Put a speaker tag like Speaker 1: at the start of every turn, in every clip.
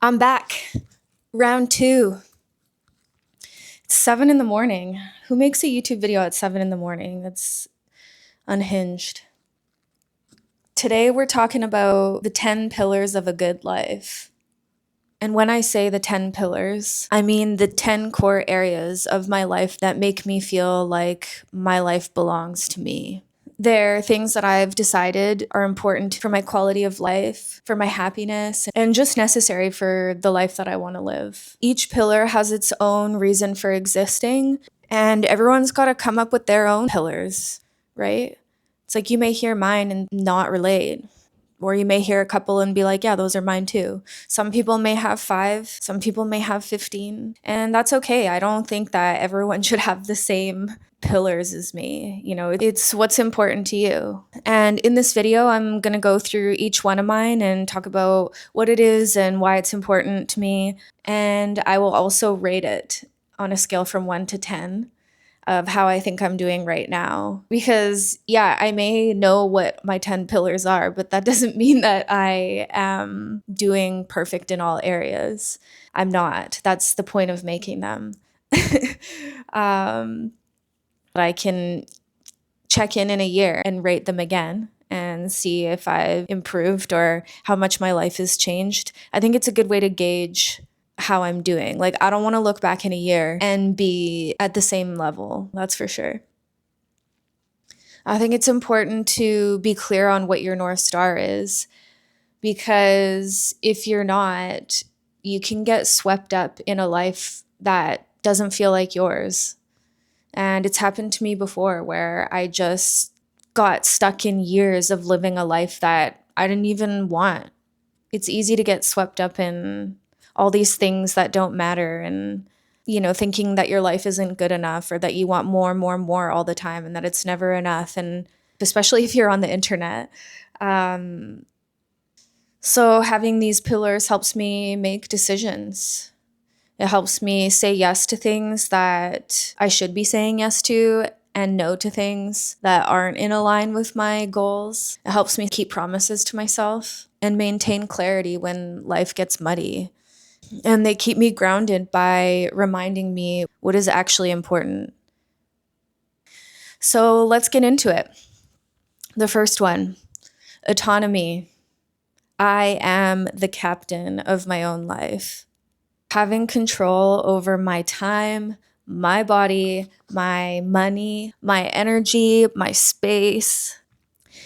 Speaker 1: I'm back. Round two. It's 7 in the morning. Who makes a YouTube video at 7 in the morning? That's unhinged. Today we're talking about the 10 pillars of a good life. And when I say the 10 pillars, I mean the 10 core areas of my life that make me feel like my life belongs to me. They're things that I've decided are important for my quality of life, for my happiness, and just necessary for the life that I want to live. Each pillar has its own reason for existing, and everyone's got to come up with their own pillars, right? It's like you may hear mine and not relate. Or you may hear a couple and be like, yeah, those are mine too. Some people may have 5, some people may have 15, and that's okay. I don't think that everyone should have the same pillars as me. It's what's important to you. And in this video, I'm going to go through each one of mine and talk about what it is and why it's important to me. And I will also rate it on a scale from 1 to 10 of how I think I'm doing right now. Because, yeah, I may know what my 10 pillars are, but that doesn't mean that I am doing perfect in all areas. I'm not. That's the point of making them. I can check in a year and rate them again and see if I've improved or how much my life has changed. I think it's a good way to gauge how I'm doing. Like, I don't want to look back in a year and be at the same level. That's for sure. I think it's important to be clear on what your North Star is, because if you're not, you can get swept up in a life that doesn't feel like yours. And it's happened to me before where I just got stuck in years of living a life that I didn't even want. It's easy to get swept up in all these things that don't matter and, thinking that your life isn't good enough or that you want more and more and more all the time and that it's never enough. And especially if you're on the internet. So having these pillars helps me make decisions. It helps me say yes to things that I should be saying yes to and no to things that aren't in line with my goals. It helps me keep promises to myself and maintain clarity when life gets muddy. And they keep me grounded by reminding me what is actually important. So let's get into it. The first one, autonomy. I am the captain of my own life. Having control over my time, my body, my money, my energy, my space.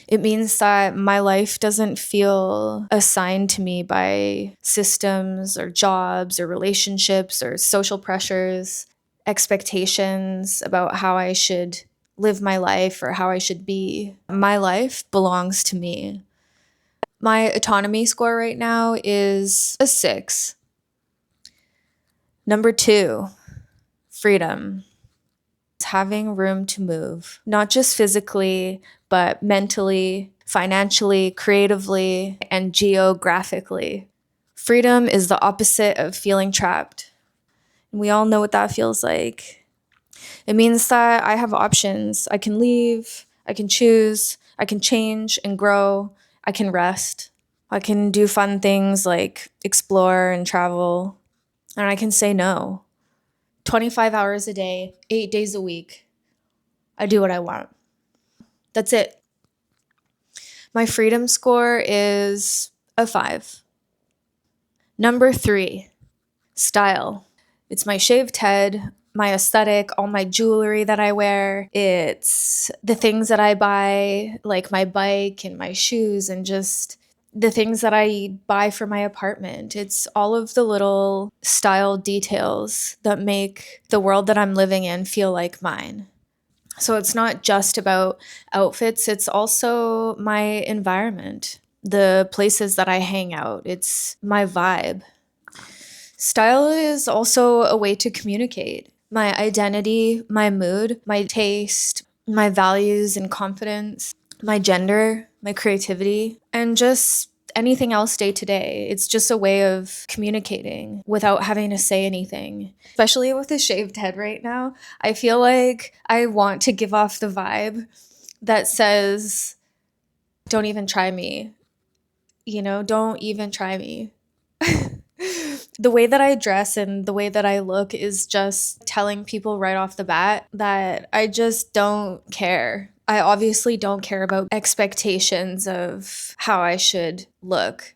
Speaker 1: It means that my life doesn't feel assigned to me by systems or jobs or relationships or social pressures, expectations about how I should live my life or how I should be. My life belongs to me. My autonomy score right now is a 6. Number 2, freedom. It's having room to move, not just physically, but mentally, financially, creatively, and geographically. Freedom is the opposite of feeling trapped. We all know what that feels like. It means that I have options. I can leave, I can choose, I can change and grow, I can rest. I can do fun things like explore and travel, and I can say no. 25 hours a day, 8 days a week. I do what I want. That's it. My freedom score is a 5. Number 3, style. It's my shaved head, my aesthetic, all my jewelry that I wear. It's the things that I buy, like my bike and my shoes, and just the things that I buy for my apartment. It's all of the little style details that make the world that I'm living in feel like mine. So it's not just about outfits, it's also my environment, the places that I hang out. It's my vibe. Style is also a way to communicate my identity, my mood, my taste, my values and confidence, my gender, my creativity, and just anything else day to day. It's just a way of communicating without having to say anything. Especially with a shaved head right now, I feel like I want to give off the vibe that says, don't even try me. Don't even try me. The way that I dress and the way that I look is just telling people right off the bat that I just don't care. I obviously don't care about expectations of how I should look.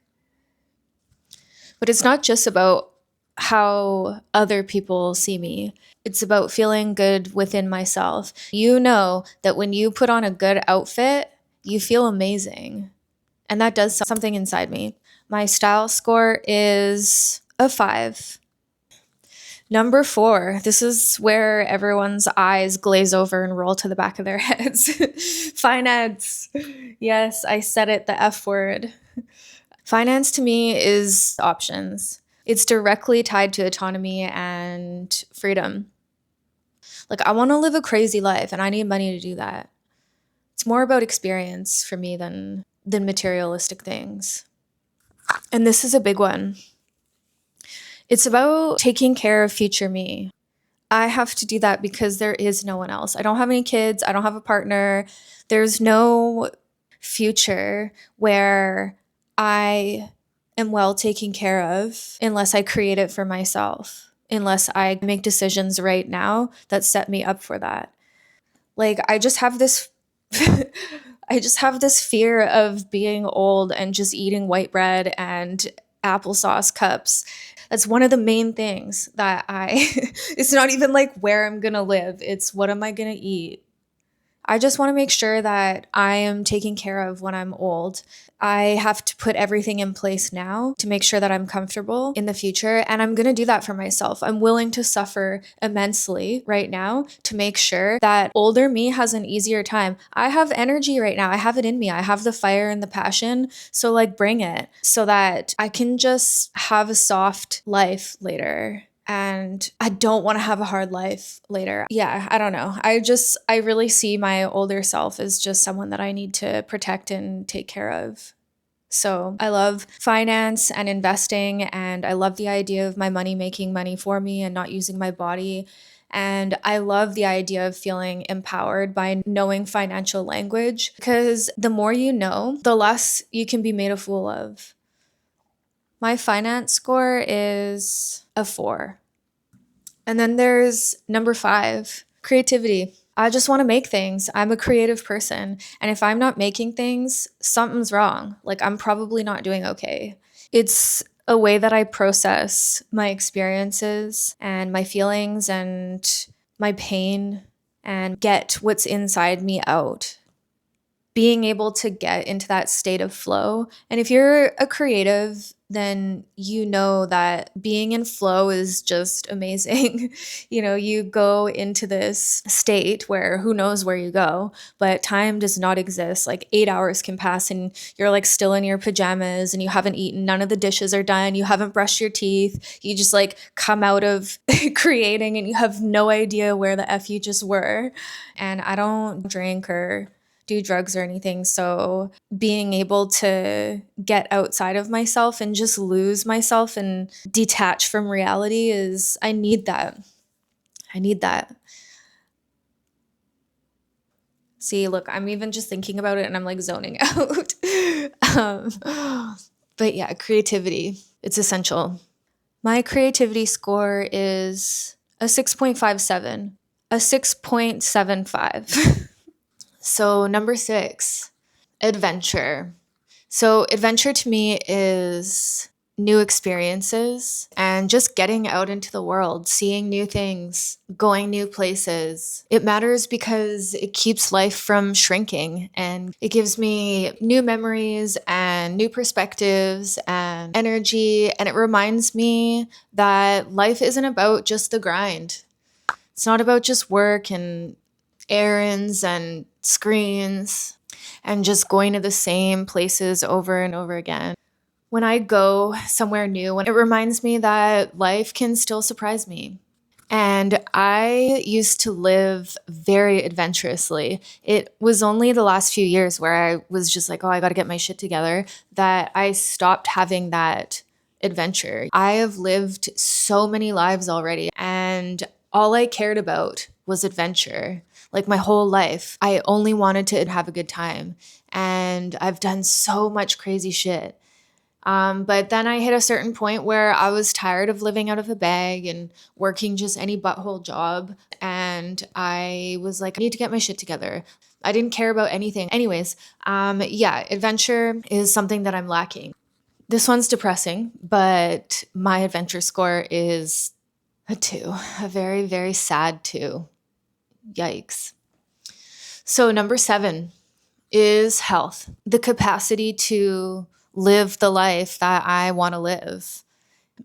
Speaker 1: But it's not just about how other people see me. It's about feeling good within myself. You know that when you put on a good outfit, you feel amazing. And that does something inside me. My style score is a 5. Number 4, this is where everyone's eyes glaze over and roll to the back of their heads. Finance. Yes, I said it, the F word. Finance to me is options. It's directly tied to autonomy and freedom. Like, I want to live a crazy life and I need money to do that. It's more about experience for me than materialistic things. And this is a big one. It's about taking care of future me. I have to do that because there is no one else. I don't have any kids. I don't have a partner. There's no future where I am well taken care of unless I create it for myself, unless I make decisions right now that set me up for that. Like, I just have this I just have this fear of being old and just eating white bread and applesauce cups. That's one of the main things that it's not even like where I'm gonna live, it's what am I gonna eat. I just want to make sure that I am taken care of when I'm old. I have to put everything in place now to make sure that I'm comfortable in the future. And I'm going to do that for myself. I'm willing to suffer immensely right now to make sure that older me has an easier time. I have energy right now. I have it in me. I have the fire and the passion. So, like, bring it so that I can just have a soft life later. And I don't want to have a hard life later. Yeah, I don't know. I really see my older self as just someone that I need to protect and take care of. So I love finance and investing, and I love the idea of my money making money for me and not using my body. And I love the idea of feeling empowered by knowing financial language, because the more you know, the less you can be made a fool of. My finance score is a 4. And then there's number 5, creativity. I just want to make things. I'm a creative person. And if I'm not making things, something's wrong. Like, I'm probably not doing okay. It's a way that I process my experiences and my feelings and my pain and get what's inside me out. Being able to get into that state of flow. And if you're a creative, then you know that being in flow is just amazing. You go into this state where who knows where you go, but time does not exist. Like, 8 hours can pass and you're like still in your pajamas and you haven't eaten, none of the dishes are done, you haven't brushed your teeth, you just like come out of creating and you have no idea where the F you just were. And I don't drink or do drugs or anything. So being able to get outside of myself and just lose myself and detach from reality I need that. I need that. See, look, I'm even just thinking about it and I'm like zoning out. But yeah, creativity, it's essential. My creativity score is a 6.57, a 6.75. So number 6, adventure. So adventure to me is new experiences and just getting out into the world, seeing new things, going new places. It matters because it keeps life from shrinking and it gives me new memories and new perspectives and energy. And it reminds me that life isn't about just the grind. It's not about just work and errands and screens and just going to the same places over and over again. When I go somewhere new, it reminds me that life can still surprise me. And I used to live very adventurously. It was only the last few years where I was just like, oh, I got to get my shit together, that I stopped having that adventure. I have lived so many lives already, and all I cared about was adventure. Like, my whole life, I only wanted to have a good time. And I've done so much crazy shit. But then I hit a certain point where I was tired of living out of a bag and working just any butthole job. And I was like, I need to get my shit together. I didn't care about anything. Anyways, yeah, adventure is something that I'm lacking. This one's depressing, but my adventure score is a 2, a very, very sad 2. Yikes. So, number 7 is health, the capacity to live the life that I want to live.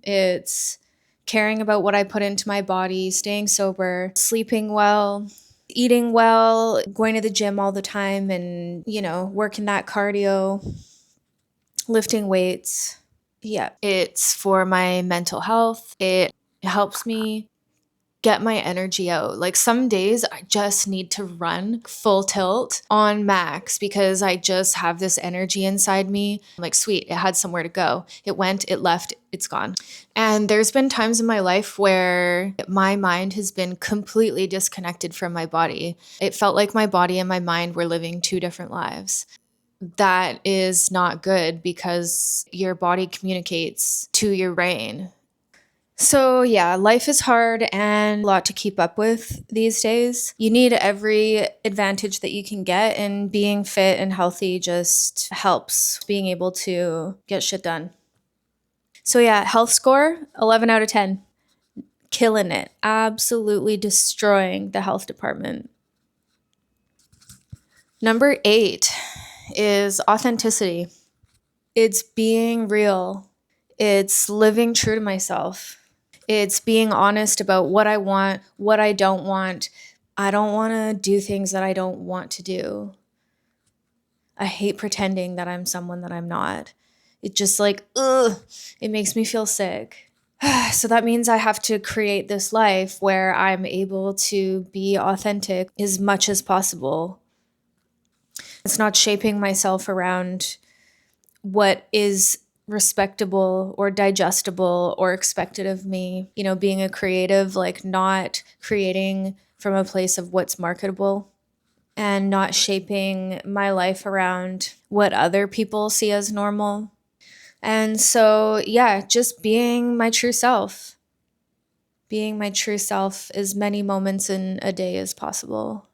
Speaker 1: It's caring about what I put into my body, staying sober, sleeping well, eating well, going to the gym all the time and, working that cardio, lifting weights. Yeah, it's for my mental health. It helps me get my energy out. Like some days I just need to run full tilt on max because I just have this energy inside me. I'm like, sweet, it had somewhere to go. It went, it left, it's gone. And there's been times in my life where my mind has been completely disconnected from my body. It felt like my body and my mind were living 2 different lives. That is not good because your body communicates to your brain. So, yeah, life is hard and a lot to keep up with these days. You need every advantage that you can get, and being fit and healthy just helps being able to get shit done. So, yeah, health score 11 out of 10. Killing it. Absolutely destroying the health department. Number 8 is authenticity. It's being real. It's living true to myself. It's being honest about what I want, what I don't want. I don't want to do things that I don't want to do. I hate pretending that I'm someone that I'm not. It just it makes me feel sick. So that means I have to create this life where I'm able to be authentic as much as possible. It's not shaping myself around what is respectable or digestible or expected of me. Being a creative, like not creating from a place of what's marketable and not shaping my life around what other people see as normal. And so, yeah, just being my true self. Being my true self as many moments in a day as possible.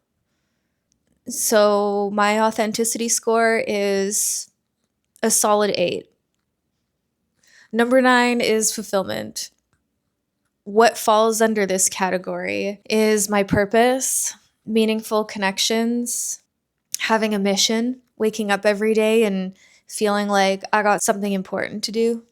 Speaker 1: So my authenticity score is a solid 8. Number 9 is fulfillment. What falls under this category is my purpose, meaningful connections, having a mission, waking up every day and feeling like I got something important to do.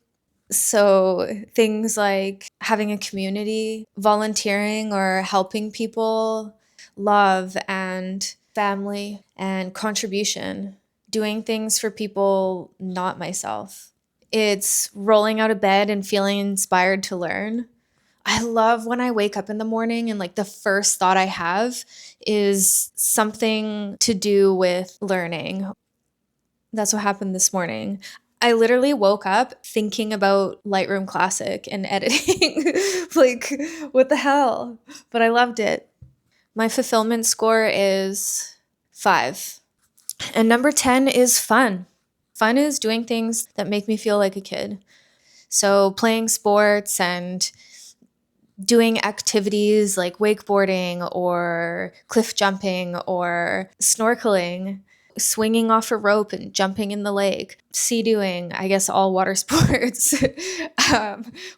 Speaker 1: So things like having a community, volunteering or helping people, love and family and contribution, doing things for people, not myself. It's rolling out of bed and feeling inspired to learn. I love when I wake up in the morning and the first thought I have is something to do with learning. That's what happened this morning. I literally woke up thinking about Lightroom Classic and editing. What the hell? But I loved it. My fulfillment score is 5. And number 10 is fun. Fun is doing things that make me feel like a kid. So playing sports and doing activities like wakeboarding or cliff jumping or snorkeling, swinging off a rope and jumping in the lake, sea-dooing, I guess all water sports,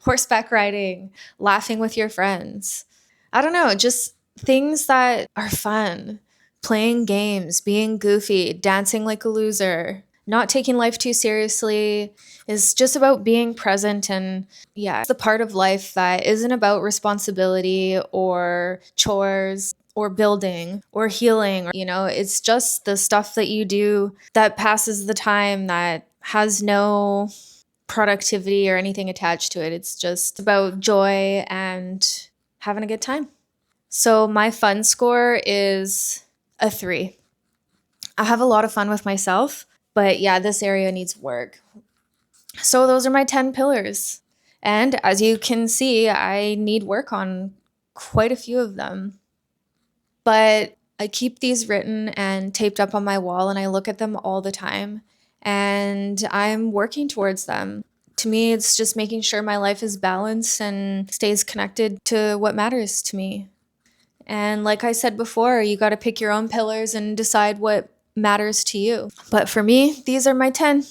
Speaker 1: horseback riding, laughing with your friends. I don't know, just things that are fun. Playing games, being goofy, dancing like a loser, not taking life too seriously is just about being present. And yeah, it's the part of life that isn't about responsibility or chores or building or healing. It's just the stuff that you do that passes the time, that has no productivity or anything attached to it. It's just about joy and having a good time. So my fun score is a 3. I have a lot of fun with myself, but yeah, this area needs work. So those are my 10 pillars. And as you can see, I need work on quite a few of them. But I keep these written and taped up on my wall, and I look at them all the time. and I'm working towards them. To me, it's just making sure my life is balanced and stays connected to what matters to me. And like I said before, you got to pick your own pillars and decide what matters to you. But for me, these are my 10.